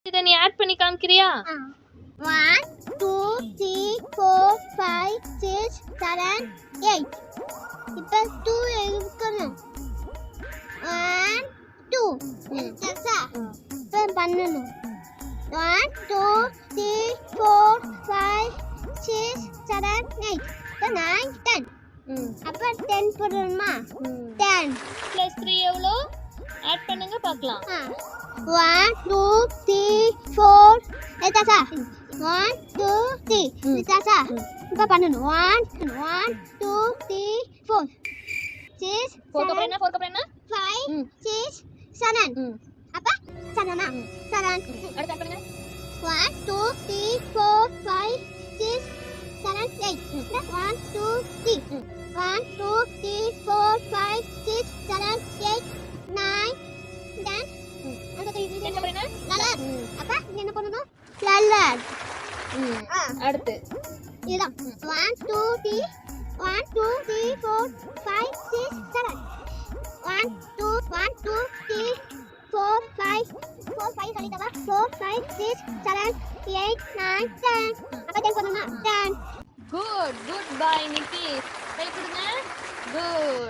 இதை நீ ஆட் பண்ணி காமிக்கிறியா? 1 2 3 4 5 6 7 8 இப்போ 2 எழுக்கணும் 1 2 சச்சா இப்போ பண்ணணும் 1 2 3 4 5 6 7 8 9 10 அப்போ 10 போடணுமா 10 + 3 எவ்வளோ? ஆட் பண்ணுங்க பார்க்கலாம். 1 2 3 4 சச்சா 1 2 3 சச்சா இப்போ பண்ணணும் 1 2 3 4 6 4 என்ன 5 6 7 அப்ப 7 7 அடுத்து ஆட் பண்ணுங்க. 1 2 3 4 5 6 7 8 1 2 3 1 2 3 4 5 6 7 8 9 10 அடுத்து என்ன பண்ணுங்க? லலர் அப்ப என்ன பண்ணனும் லலர் அடுத்து இதுதான் 1 2 3 1 2 3 4 5 6 7 1 2 1 2 3 4 5 சொல்லிட்டவா 4 5 6 7 8 9 10 அப்ப 10 பண்ணனுமா 10 குட் பாய் நிக்கி. கை கொடுங்க. குட்.